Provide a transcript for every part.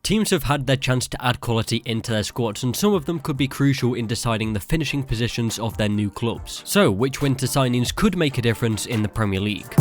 Teams have had their chance to add quality into their squads, and some of them could be crucial in deciding the finishing positions of their new clubs. So, which winter signings could make a difference in the Premier League?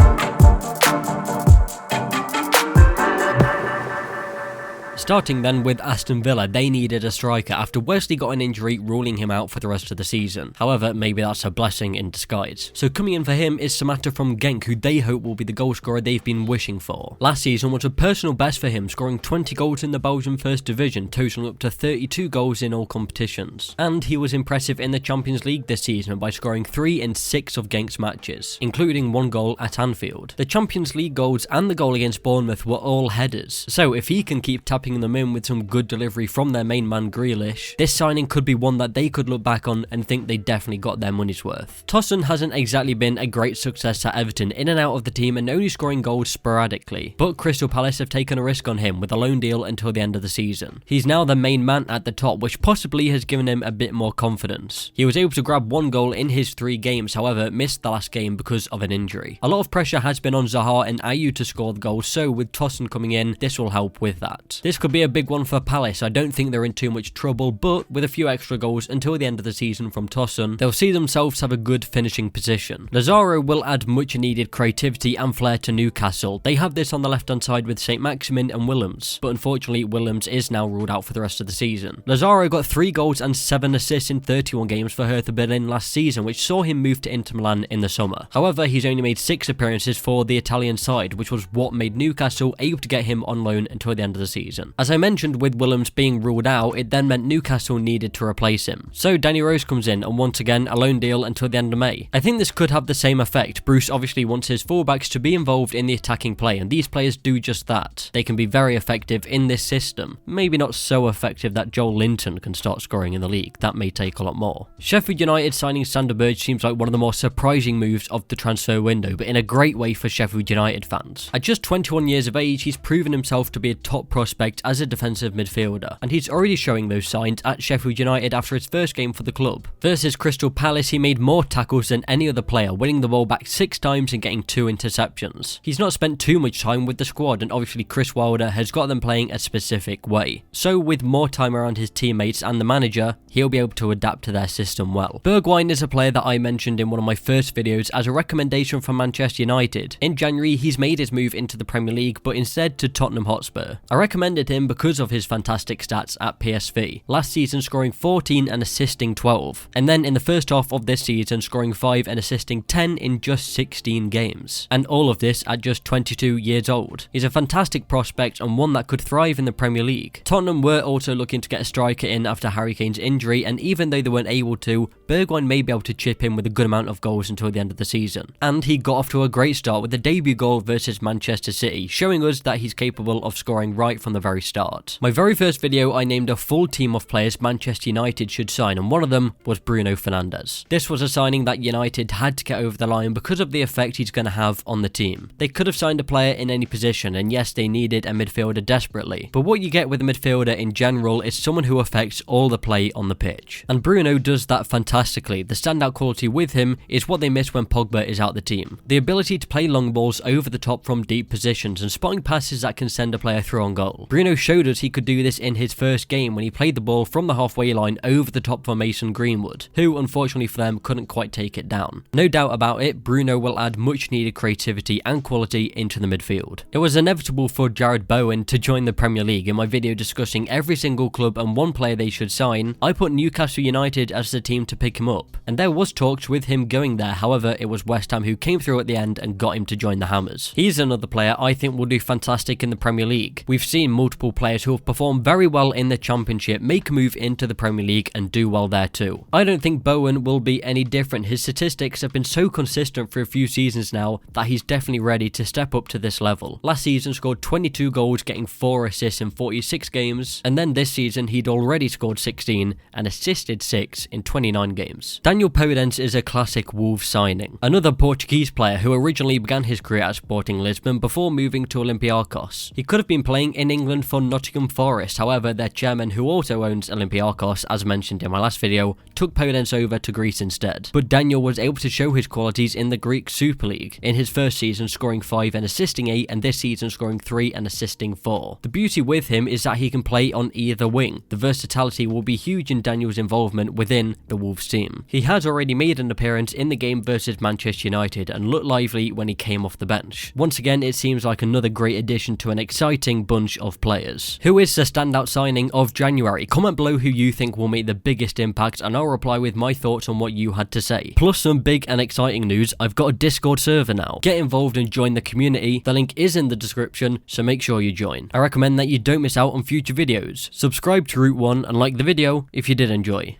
Starting then with Aston Villa, they needed a striker after Wesley got an injury ruling him out for the rest of the season. However, maybe that's a blessing in disguise. So coming in for him is Samatta from Genk, who they hope will be the goalscorer they've been wishing for. Last season was a personal best for him, scoring 20 goals in the Belgian First Division, totaling up to 32 goals in all competitions. And he was impressive in the Champions League this season by scoring 3 in 6 of Genk's matches, including 1 goal at Anfield. The Champions League goals and the goal against Bournemouth were all headers, so if he can keep tapping them in with some good delivery from their main man Grealish, this signing could be one that they could look back on and think they definitely got their money's worth. Tosun hasn't exactly been a great success at Everton, in and out of the team and only scoring goals sporadically, but Crystal Palace have taken a risk on him with a loan deal until the end of the season. He's now the main man at the top, which possibly has given him a bit more confidence. He was able to grab 1 goal in his 3 games, however missed the last game because of an injury. A lot of pressure has been on Zaha and Ayew to score the goals, so with Tosun coming in, this will help with that. This could be a big one for Palace. I don't think they're in too much trouble, but with a few extra goals until the end of the season from Tosun, they'll see themselves have a good finishing position. Lazaro will add much needed creativity and flair to Newcastle. They have this on the left hand side with St. Maximin and Willems, but unfortunately Willems is now ruled out for the rest of the season. Lazaro got 3 goals and 7 assists in 31 games for Hertha Berlin last season, which saw him move to Inter Milan in the summer. However, he's only made 6 appearances for the Italian side, which was what made Newcastle able to get him on loan until the end of the season. As I mentioned, with Willems being ruled out, it then meant Newcastle needed to replace him. So Danny Rose comes in, and once again a loan deal until the end of May. I think this could have the same effect. Bruce obviously wants his fullbacks to be involved in the attacking play, and these players do just that. They can be very effective in this system. Maybe not so effective that Joel Linton can start scoring in the league. That may take a lot more. Sheffield United signing Sander Berge seems like one of the more surprising moves of the transfer window, but in a great way for Sheffield United fans. At just 21 years of age, he's proven himself to be a top prospect as a defensive midfielder, and he's already showing those signs at Sheffield United after his first game for the club. Versus Crystal Palace, he made more tackles than any other player, winning the ball back 6 times and getting 2 interceptions. He's not spent too much time with the squad, and obviously Chris Wilder has got them playing a specific way. So with more time around his teammates and the manager, he'll be able to adapt to their system well. Bergwijn is a player that I mentioned in one of my first videos as a recommendation from Manchester United. In January, he's made his move into the Premier League, but instead to Tottenham Hotspur. I recommended him because of his fantastic stats at PSV. Last season scoring 14 and assisting 12. And then in the first half of this season scoring 5 and assisting 10 in just 16 games. And all of this at just 22 years old. He's a fantastic prospect and one that could thrive in the Premier League. Tottenham were also looking to get a striker in after Harry Kane's injury, and even though they weren't able to, Bergwijn may be able to chip in with a good amount of goals until the end of the season. And he got off to a great start with a debut goal versus Manchester City, showing us that he's capable of scoring right from the very start. My very first video, I named a full team of players Manchester United should sign, and one of them was Bruno Fernandes. This was a signing that United had to get over the line because of the effect he's going to have on the team. They could have signed a player in any position, and yes, they needed a midfielder desperately, but what you get with a midfielder in general is someone who affects all the play on the pitch. And Bruno does that fantastically. The standout quality with him is what they miss when Pogba is out the team. The ability to play long balls over the top from deep positions and spotting passes that can send a player through on goal. Bruno showed us he could do this in his first game when he played the ball from the halfway line over the top for Mason Greenwood, who unfortunately for them couldn't quite take it down. No doubt about it, Bruno will add much needed creativity and quality into the midfield. It was inevitable for Jarrod Bowen to join the Premier League. In my video discussing every single club and one player they should sign, I put Newcastle United as the team to pick him up, and there was talks with him going there. However, it was West Ham who came through at the end and got him to join the Hammers. He's another player I think will do fantastic in the Premier League. We've seen multiple players who have performed very well in the Championship make a move into the Premier League and do well there too. I don't think Bowen will be any different. His statistics have been so consistent for a few seasons now that he's definitely ready to step up to this level. Last season scored 22 goals, getting 4 assists in 46 games, and then this season he'd already scored 16 and assisted 6 in 29 games. Daniel Podence is a classic Wolves signing. Another Portuguese player who originally began his career at Sporting Lisbon before moving to Olympiacos. He could have been playing in England signed for Nottingham Forest. However, their chairman, who also owns Olympiacos, as mentioned in my last video, took Podence over to Greece instead. But Daniel was able to show his qualities in the Greek Super League, in his first season scoring 5 and assisting 8, and this season scoring 3 and assisting 4. The beauty with him is that he can play on either wing. The versatility will be huge in Daniel's involvement within the Wolves team. He has already made an appearance in the game versus Manchester United and looked lively when he came off the bench. Once again, it seems like another great addition to an exciting bunch of players. Who is the standout signing of January? Comment below who you think will make the biggest impact and I'll reply with my thoughts on what you had to say. Plus some big and exciting news, I've got a Discord server now. Get involved and join the community. The link is in the description, so make sure you join. I recommend that you don't miss out on future videos. Subscribe to Route 1 and like the video if you did enjoy.